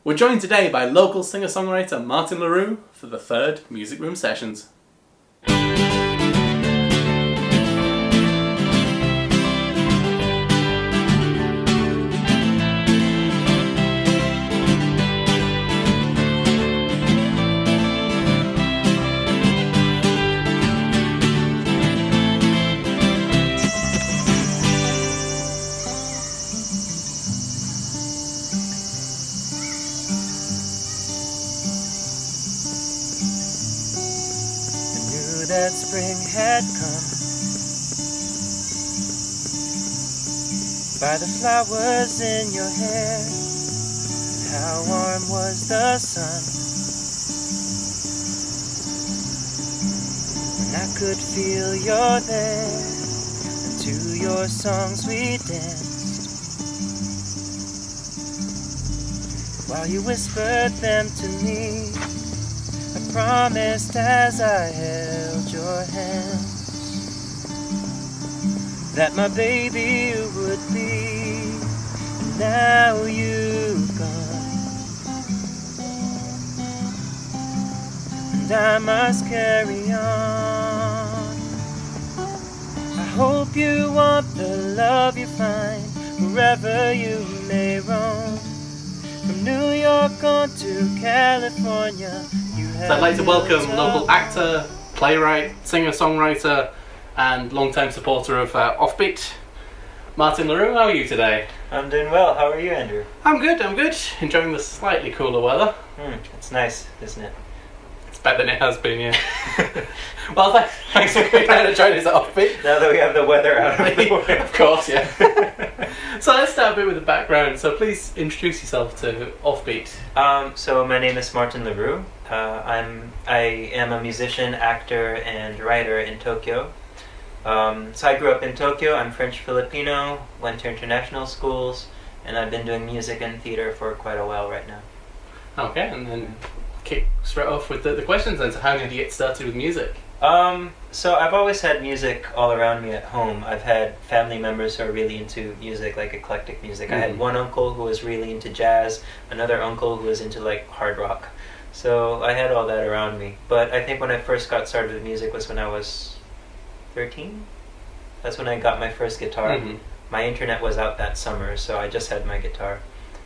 We're joined today by local singer-songwriter Martin Leroux for the third Music Room Sessions. That spring had come by the flowers in your hair, and how warm was the sun when I could feel you're there, and to your songs we danced while you whispered them to me. I promised as I held your hands that my baby would be. And now you've gone, and I must carry on. I hope you want the love you find wherever you may roam, from New York on to California. So I'd like to welcome local actor, playwright, singer-songwriter and long-time supporter of Offbeat, Martin Leroux. How are you today? I'm doing well. How are you, Andrew? I'm good. Enjoying the slightly cooler weather. It's nice, isn't it? It's better than it has been, yeah. Well, thanks for coming down and joining us at Offbeat. Now that we have the weather out of the way. Of course, yeah. So let's start a bit with the background. So please introduce yourself to Offbeat. So my name is Martin Leroux. I am a musician, actor, and writer in Tokyo. So I grew up in Tokyo. I'm French-Filipino, went to international schools, and I've been doing music and theater for quite a while right now. Okay, and then kick straight off with the questions then. So how did you get started with music? So I've always had music all around me at home. I've had family members who are really into music, like eclectic music. I had one uncle who was really into jazz, another uncle who was into like hard rock. So I had all that around me. But I think when I first got started with music was when I was 13. That's when I got my first guitar. My internet was out that summer, so I just had my guitar.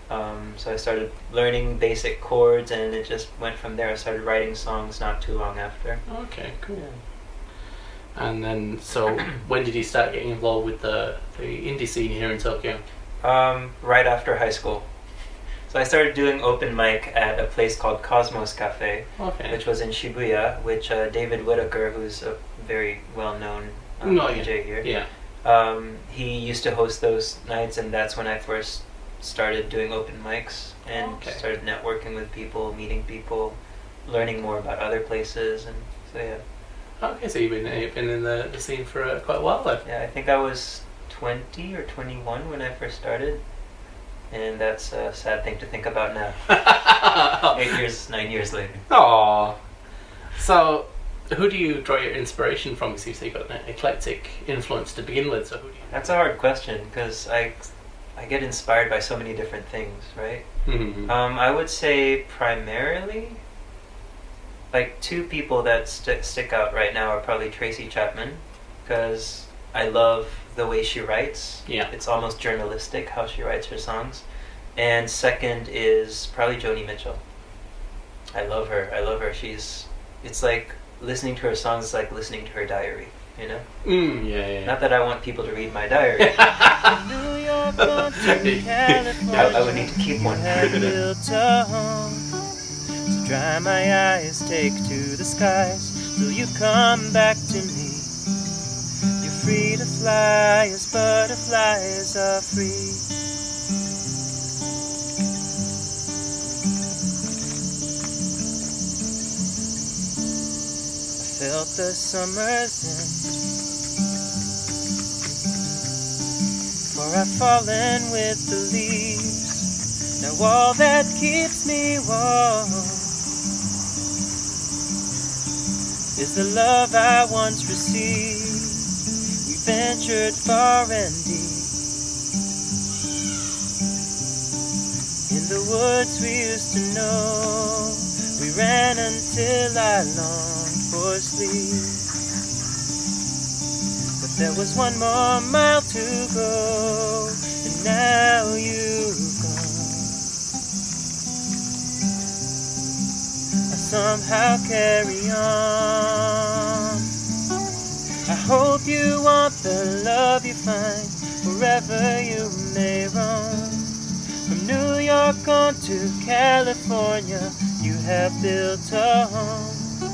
So I started learning basic chords, and it just went from there. I started writing songs not too long after. Okay, cool. And then, so when did you start getting involved with the indie scene here in Tokyo? Right after high school. So I started doing open mic at a place called Cosmos Cafe, which was in Shibuya, which David Whitaker, who's a very well-known DJ here, he used to host those nights, and that's when I first started doing open mics and started networking with people, meeting people, learning more about other places, and so yeah. Okay, so you've been in the scene for quite a while then. Yeah, I think I was 20 or 21 when I first started, and that's a sad thing to think about now. 9 years later. Aww. So, who do you draw your inspiration from? Because you say you've got an eclectic influence to begin with, so who do you... That's a hard question, because I get inspired by so many different things, right? I would say primarily, like two people that stick out right now are probably Tracy Chapman, because I love the way she writes. Yeah. It's almost journalistic how she writes her songs. And second is probably Joni Mitchell. I love her. It's like listening to her songs is like listening to her diary, you know? Yeah. Not that I want people to read my diary. I would need to keep one. So dry my eyes, take to the skies, till you come back to me. You're free to fly as butterflies are free. I felt the summer's end, for I've fallen with the leaves. Now all that keeps me warm is the love I once received. We ventured far and deep in the woods we used to know. We ran until I longed for sleep. But there was one more mile to go, and now you've gone. I somehow carry on. I hope you want the love you find wherever you may roam. From New York on to California, you have built a home. So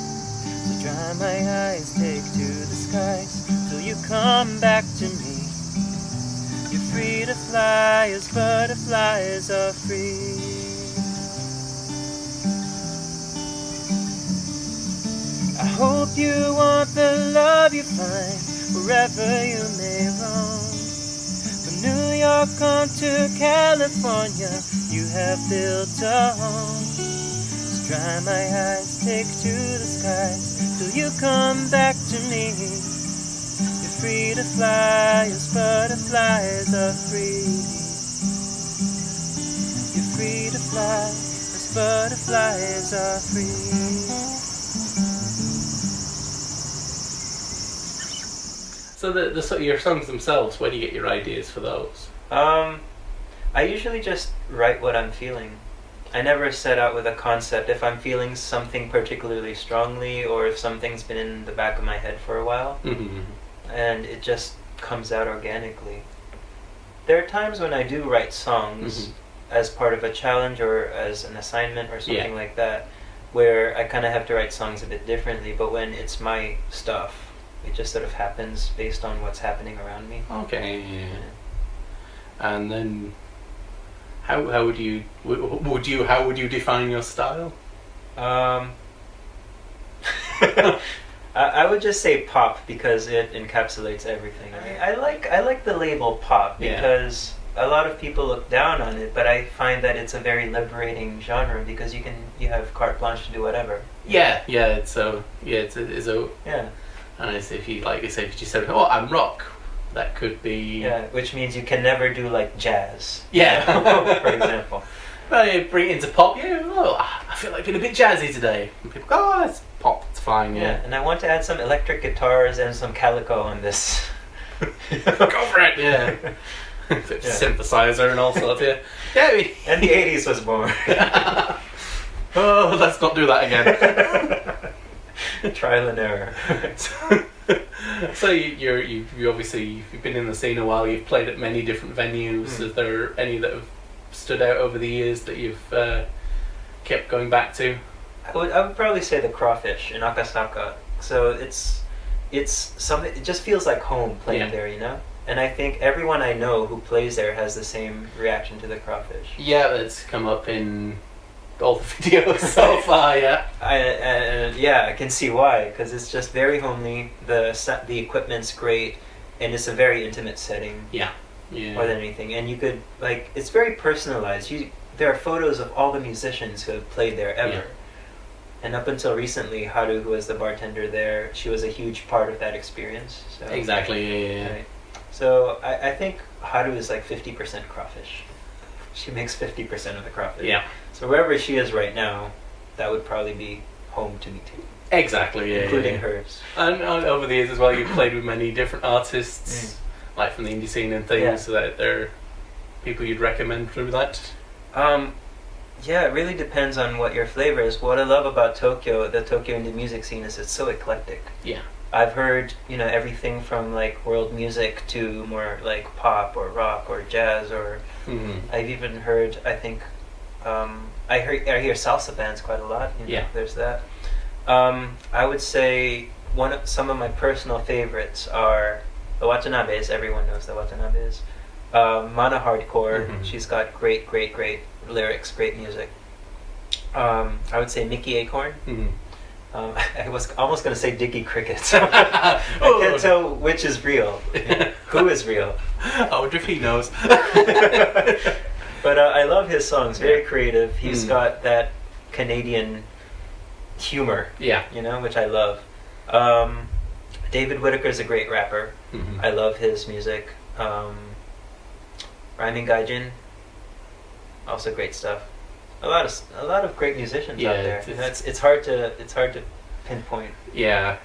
dry my eyes, take to the skies till you come back to me. You're free to fly as butterflies are free. I hope you want the love you find wherever you may roam. From New York on to California, you have built a home. So dry my eyes, take to the skies till you come back to me. You're free to fly as butterflies are free. You're free to fly as butterflies are free. So your songs themselves, where do you get your ideas for those? I usually just write what I'm feeling. I never set out with a concept. If I'm feeling something particularly strongly, or if something's been in the back of my head for a while, and it just comes out organically. There are times when I do write songs as part of a challenge or as an assignment or something like that, where I kind of have to write songs a bit differently, but when it's my stuff, it just sort of happens based on what's happening around me. Okay, yeah. And then, how would you define your style? I would just say pop because it encapsulates everything. I like the label pop because a lot of people look down on it, but I find that it's a very liberating genre because you have carte blanche to do whatever. And if you said, "Oh, I'm rock," that could be which means you can never do like jazz. For example. But you bring it into pop. I feel like being a bit jazzy today. And people go, "Oh, it's pop. It's fine." Yeah. And I want to add some electric guitars and some calico on this. Go for it. Yeah. Synthesizer and all sorts. And the 80s was born. Oh, let's not do that again. Trial and error. So you've been in the scene a while. You've played at many different venues. Is there any that have stood out over the years that you've kept going back to? I would probably say the Crawfish in Akasaka. So it's something. It just feels like home playing there, you know. And I think everyone I know who plays there has the same reaction to the Crawfish. Yeah, it's come up in all the videos so far. I can see why, because it's just very homely. The equipment's great, and it's a very intimate setting. More than anything, and you could it's very personalized. There are photos of all the musicians who have played there ever. And up until recently, Haru, who was the bartender there, she was a huge part of that experience. So, exactly. Right. So I think Haru is like 50% Crawfish. She makes 50% of the Crawfish. Yeah. So wherever she is right now, that would probably be home to me too. Exactly, including hers. And over the years as well, you've played with many different artists, like from the indie scene and things. So that there are people you'd recommend through that. It really depends on what your flavor is. What I love about Tokyo, the Tokyo indie music scene, is it's so eclectic. Yeah. I've heard, everything from like world music to more like pop or rock or jazz, or I've even heard, I think, I hear salsa bands quite a lot. There's that. I would say some of my personal favorites are the Watanabes. Everyone knows the Watanabes. Mana Hardcore. She's got great lyrics, great music. I would say Mickey Acorn. I was almost going to say Dickie Cricket. I can't tell which is real. Who is real? I wonder if he knows. But I love his songs. Very creative. He's got that Canadian humor. Which I love. David Whittaker's a great rapper. I love his music. Rhyming Gaijin. Also great stuff. A lot of great musicians Yeah, out there. It's hard to pinpoint. Yeah,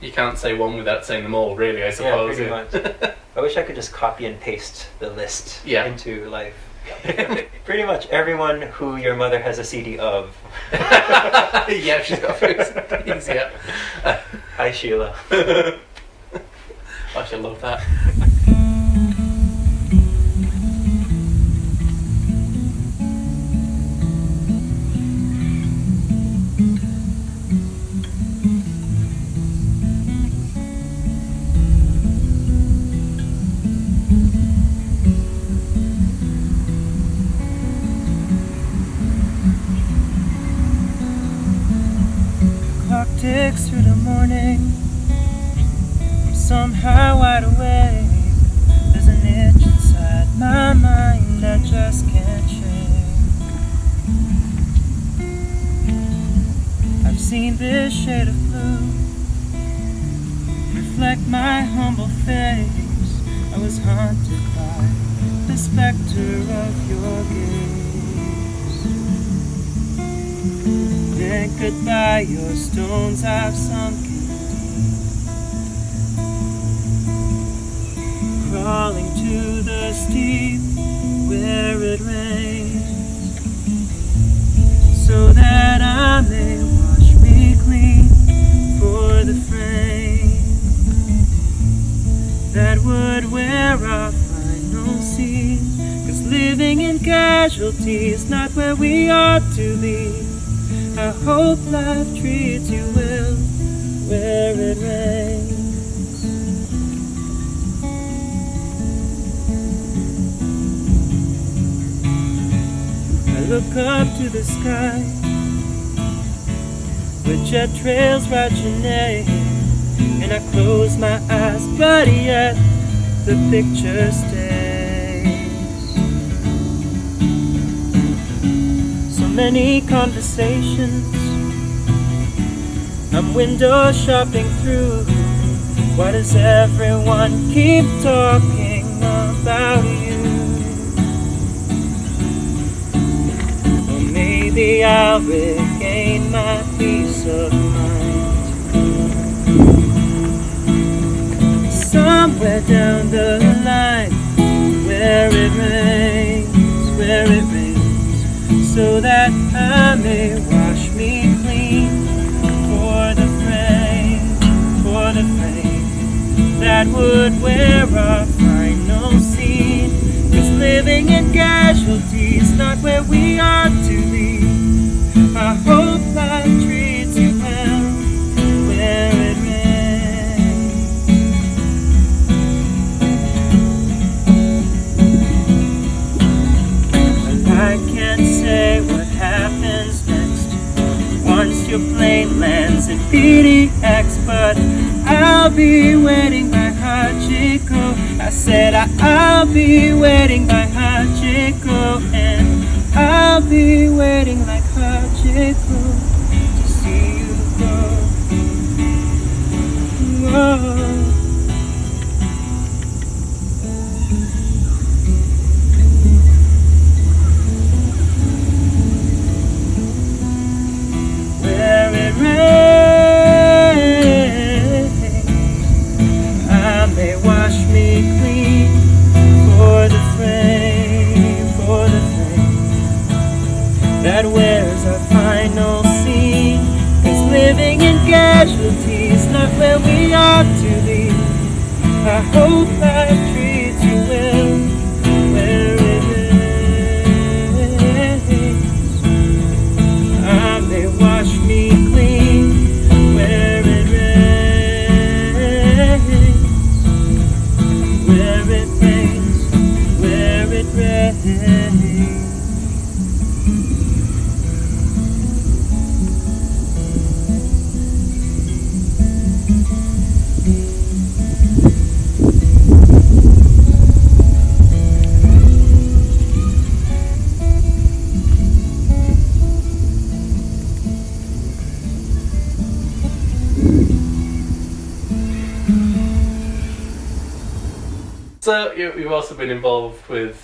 you can't say one without saying them all, really, I suppose. Yeah, pretty much. I wish I could just copy and paste the list into life. Pretty much everyone who your mother has a CD of. Yeah, she's got CDs, yeah. Hi, Sheila. I should love that. Clock ticks through the morning. I'm somehow wide awake. There's an itch inside my mind I just can't shake. I've seen this shade of blue reflect my humble face. I was haunted by the specter of your gaze. Then goodbye, your stones I've sunk in deep, crawling to the steep where it rains, so that I may wash me clean for the frame that would wear our final scene. 'Cause living in casualty is not where we ought to be. I hope life treats you well where it rains. I look up to the sky where jet trails write your name, and I close my eyes, but yet the picture stays. So many conversations I'm window shopping through. Why does everyone keep talking about you? Or maybe I'll regain my peace of mind somewhere down the line where it rains, so that I may wash me clean for the frame that would wear our final scene. 'Cause living in casualty is not where we ought to be. I hope life treats you well where it rains. Well, I can't say what happens next once your plane lands in PDX, but I'll be waiting by Hachiko. I said I'll be waiting by Hachiko, and I'll be waiting like Hachiko to see you go. Whoa. Where it rains, I may wash me clean for the frame that wears our final scene. 'Cause living in casualty is not where we ought to be. I hope life treats you well where it rains. I may wash me clean where it rains, where it rains, where it rains. So you've also been involved with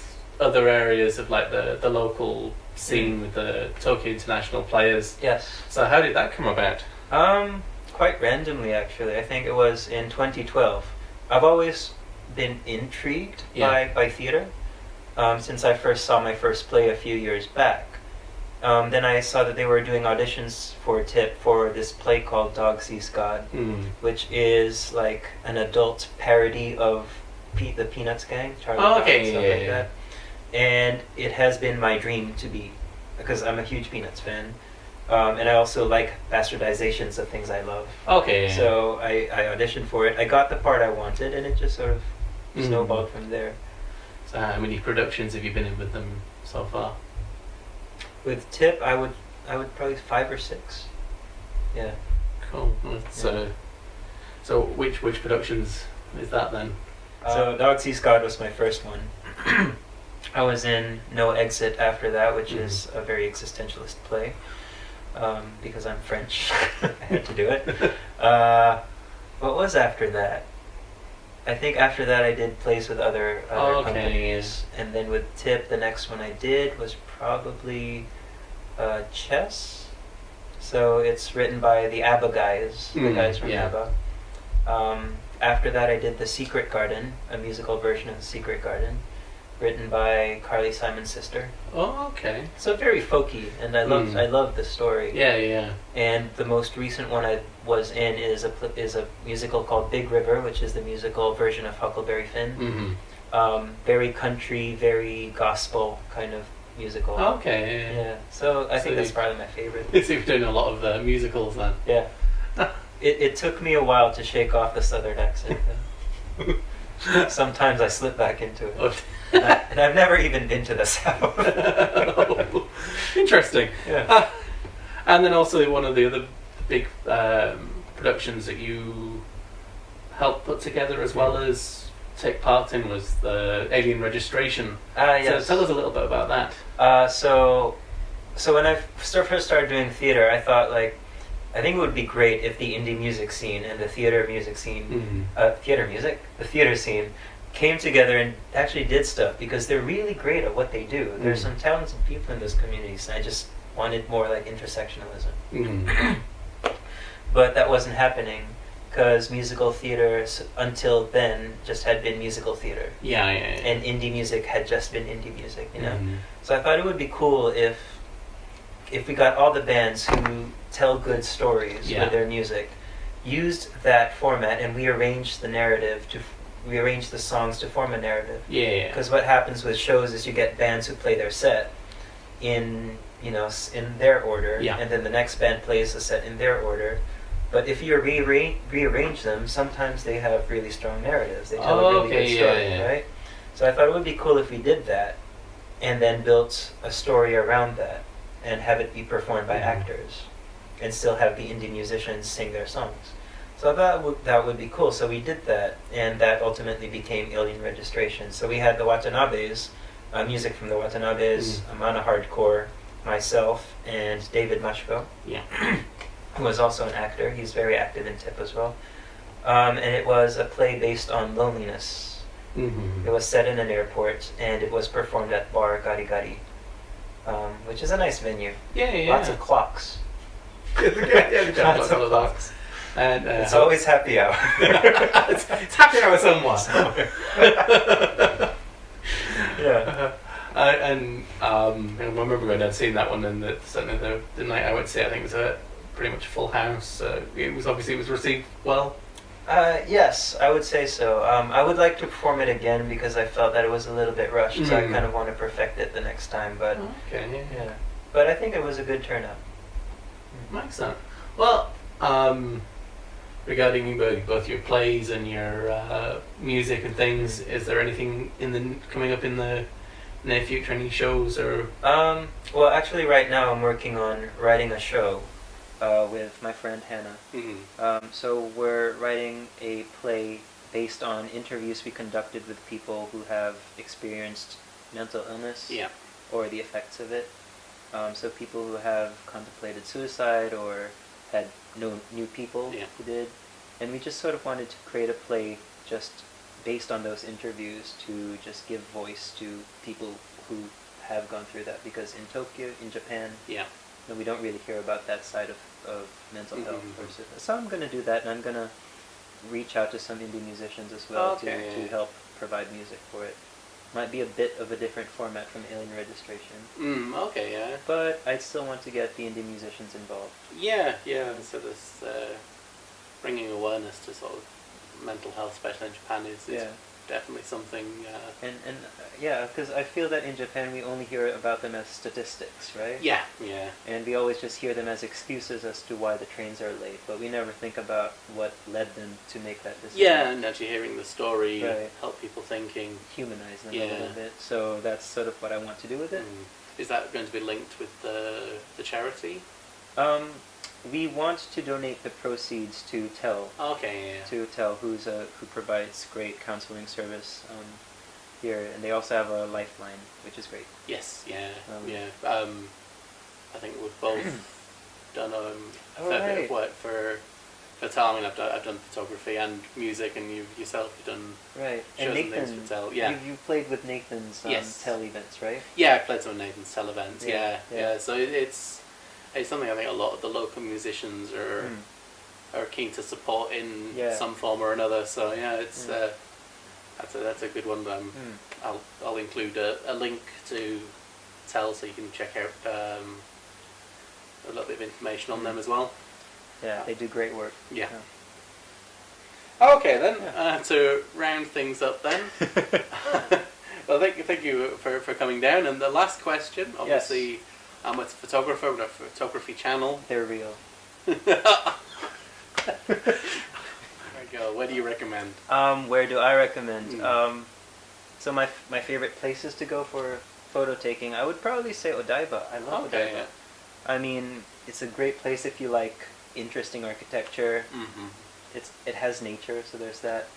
other areas of like the local scene with the Tokyo International Players. Yes. So how did that come about? Quite randomly, actually. I think it was in 2012. I've always been intrigued by theater since I first saw my first play a few years back. Then I saw that they were doing auditions for TIP for this play called Dog Sees God, which is like an adult parody of the Peanuts gang, Charlie Brown and stuff like that. And it has been my dream to be, because I'm a huge Peanuts fan, and I also like bastardizations of things I love. So I auditioned for it. I got the part I wanted, and it just sort of snowballed from there. So how many productions have you been in with them so far? With TIP, I would probably 5 or 6. Yeah. Cool. So which productions is that then? So Dog Sees God was my first one. I was in No Exit after that, which is a very existentialist play. Because I'm French, I had to do it. What was after that? I think after that I did plays with other companies, and then with TIP, the next one I did was probably Chess. So it's written by the ABBA guys, the guys from ABBA. After that I did The Secret Garden, a musical version of The Secret Garden, written by Carly Simon's sister. So very folky, and I loved the story. And the most recent one I was in is a musical called Big River, which is the musical version of Huckleberry Finn. Very country, very gospel kind of musical. So I think that's probably my favorite. So you're doing a lot of musicals then. Yeah. It took me a while to shake off the southern accent. Sometimes I slip back into it. And I've never even been to the South. Interesting. Yeah. And then also one of the other big productions that you helped put together as well as take part in was the Alien Registration. Yes. So tell us a little bit about that. So when I first started doing theater, I thought I think it would be great if the indie music scene and the theater music scene, the theater scene, came together and actually did stuff, because they're really great at what they do. There's some talented people in those communities, and I just wanted more intersectionalism. But that wasn't happening, because musical theater until then just had been musical theater. And indie music had just been indie music, you know? So I thought it would be cool if we got all the bands who tell good stories with their music, used that format and rearranged the songs to form a narrative. Because what happens with shows is you get bands who play their set in their order, and then the next band plays the set in their order. But if you rearrange them, sometimes they have really strong narratives. They tell a really good story, right? So I thought it would be cool if we did that, and then built a story around that, and have it be performed by actors, and still have the indie musicians sing their songs. So I thought that would be cool. So we did that, and that ultimately became Alien Registration. So we had the Watanabes, music from the Watanabes, Amana Hardcore, myself, and David Mashko, who was also an actor. He's very active in TIP as well. And it was a play based on loneliness. It was set in an airport, and it was performed at Bar Gari Gari, which is a nice venue. Lots of clocks. Lots of clocks. And it's always happy hour. it's happy hour somewhere. And I remember going down and seeing that one, and certainly the night I went to see it, I think it was a pretty much full house. It was received well. Yes, I would say so. I would like to perform it again, because I felt that it was a little bit rushed, so I kind of want to perfect it the next time. But but I think it was a good turnout. Excellent. Well, regarding both your plays and your music and things, is there anything coming up in the near future? Any shows or? Well, actually, right now I'm working on writing a show with my friend Hannah. So we're writing a play based on interviews we conducted with people who have experienced mental illness or the effects of it. So people who have contemplated suicide or had knew people who did. And we just sort of wanted to create a play just based on those interviews to just give voice to people who have gone through that, because in Tokyo, in Japan, Yeah. we don't really hear about that side of mental health. Mm-hmm. So I'm going to do that, and I'm going to reach out to some indie musicians as well to help provide music for it. Might be a bit of a different format from Alien Registration. Okay, yeah. But I still want to get the indie musicians involved. Yeah. So this bringing awareness to sort of mental health, especially in Japan, is definitely something. And because I feel that in Japan we only hear about them as statistics, right? Yeah. And we always just hear them as excuses as to why the trains are late, but we never think about what led them to make that decision. Yeah, and actually hearing the story help people thinking. Humanize them a little bit. So that's sort of what I want to do with it. Is that going to be linked with the charity? We want to donate the proceeds to TEL. Okay, yeah. To TEL, who provides great counseling service here, and they also have a lifeline, which is great. Yes, I think we've both done a fair bit of work for TEL. I mean, I've done photography and music, and you've done shows and things for TEL. Yeah, you played with Nathan's TEL events, right? Yeah, I played some of Nathan's TEL events. Yeah. So it's something I think a lot of the local musicians are keen to support in some form or another. So yeah, it's that's a good one. I'll include a link to TEL so you can check out a little bit of information on them as well. Yeah, they do great work. Yeah. Okay then, to round things up then. Well, thank you for coming down. And the last question, obviously. I'm a photographer with a photography channel. They're real. There we go. What do you recommend? Where do I recommend? So my favorite places to go for photo taking, I would probably say Odaiba. I love Odaiba. Yeah. I mean, it's a great place if you like interesting architecture. It has nature, so there's that.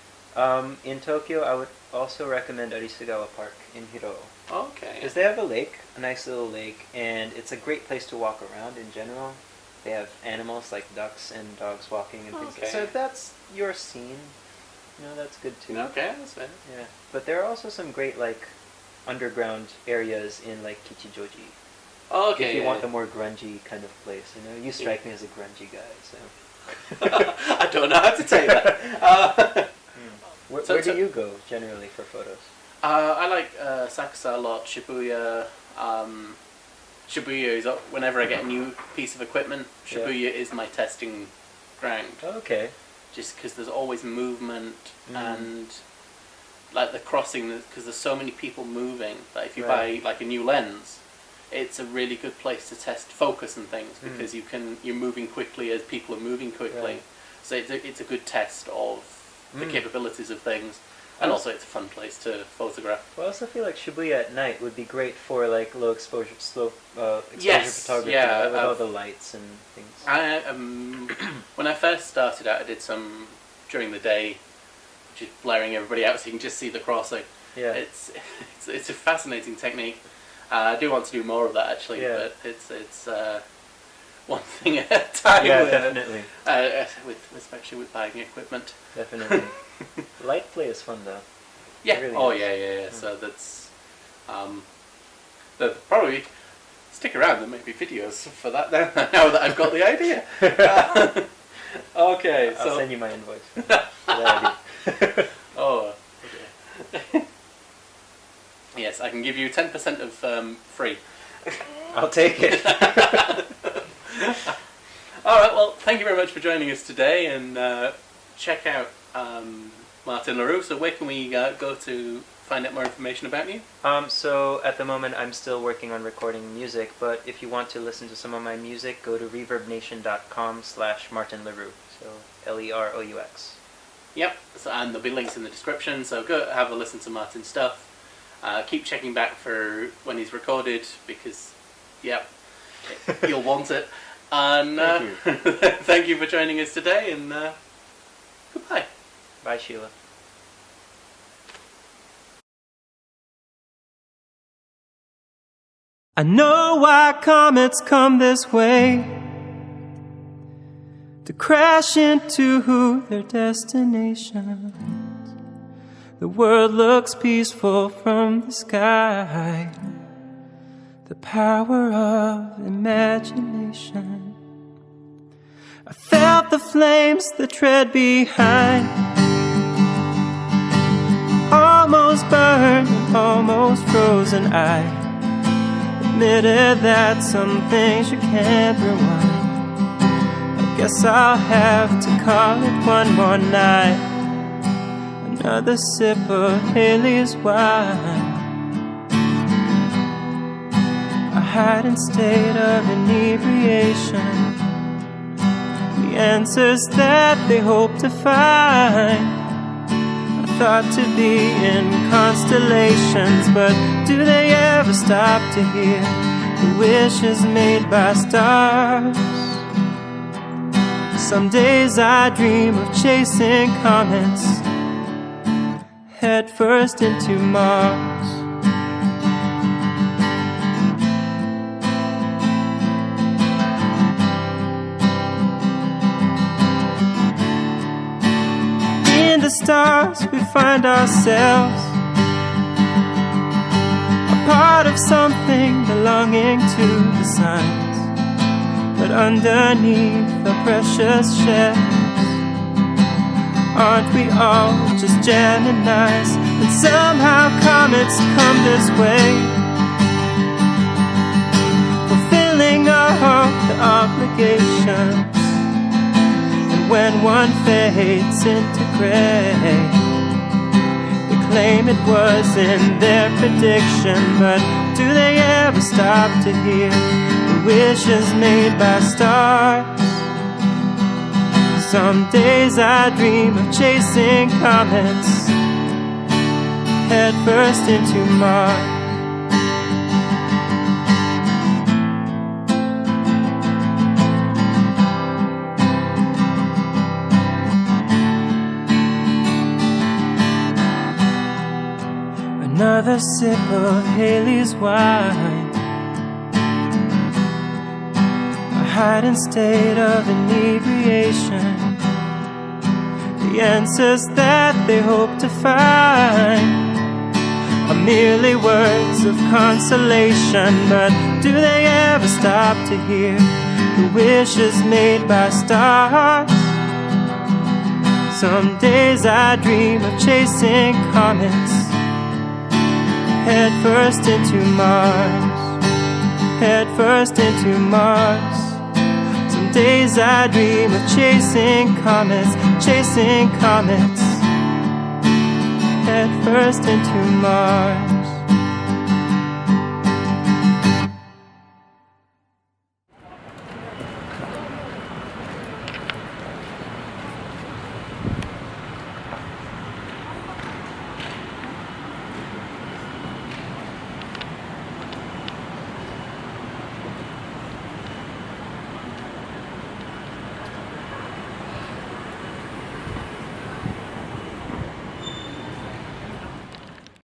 In Tokyo, I would also recommend Arisugawa Park in Hiro. Okay. Because they have a lake, a nice little lake, and it's a great place to walk around in general. They have animals like ducks and dogs walking and things. So if that's your scene, that's good too. Okay, that's fair. Yeah, but there are also some great underground areas in Kichijoji. Okay. If you want a more grungy kind of place, you strike me as a grungy guy. So. I don't know how to take that. Where do you go generally for photos? I like Sakusa a lot, Shibuya. Shibuya is whenever I get a new piece of equipment, Shibuya is my testing ground. Okay. Just because there's always movement and the crossing, because there's so many people moving that if you buy a new lens, it's a really good place to test focus and things because you're moving quickly as people are moving quickly. So it's a good test of the capabilities of things. And also it's a fun place to photograph. Well, I also feel like Shibuya at night would be great for low exposure, slow exposure photography with all the lights and things. When I first started out, I did some during the day, just blaring everybody out so you can just see the crossing. Yeah. It's a fascinating technique. I do want to do more of that actually, but it's one thing at a time. Yeah, definitely. Especially with buying equipment. Definitely. Light play is fun though. Yeah. Really yeah. So that's they'll probably stick around. There may be videos for that now that I've got the idea. Okay. I'll send you my invoice for that idea. Oh. Okay. Yes, I can give you 10% of free. I'll take it. All right. Well, thank you very much for joining us today, and check out Martin Leroux. So, where can we go to find out more information about you? So at the moment, I'm still working on recording music, but if you want to listen to some of my music, go to reverbnation.com/Martin Leroux. So Leroux. Yep. So, and there'll be links in the description. So go have a listen to Martin's stuff. Keep checking back for when he's recorded because, you'll want it. And thank you for joining us today, and goodbye. Bye, Sheila. I know why comets come this way, to crash into their destinations. The world looks peaceful from the sky. the power of imagination. I felt the flames that tread behind, almost burned and almost frozen. I admitted that some things you can't rewind. I guess I'll have to call it one more night. Another sip of Haley's wine. A heightened state of inebriation. The answers that they hope to find are thought to be in constellations, but do they ever stop to hear the wishes made by stars? Some days I dream of chasing comets head first into Mars. In the stars we find ourselves, a part of something belonging to the signs. But underneath the precious shells, aren't we all just Geminis? And somehow comets come this way, fulfilling all the obligations. And when one fades into gray, they claim it was in their prediction. But do they ever stop to hear the wishes made by stars? Some days I dream of chasing comets head first into Mars. Another sip of Haley's wine. A heightened state of inebriation. The answers that they hope to find are merely words of consolation. But do they ever stop to hear the wishes made by stars? Some days I dream of chasing comets head first into Mars, head first into Mars. Some days I dream of chasing comets, head first into Mars.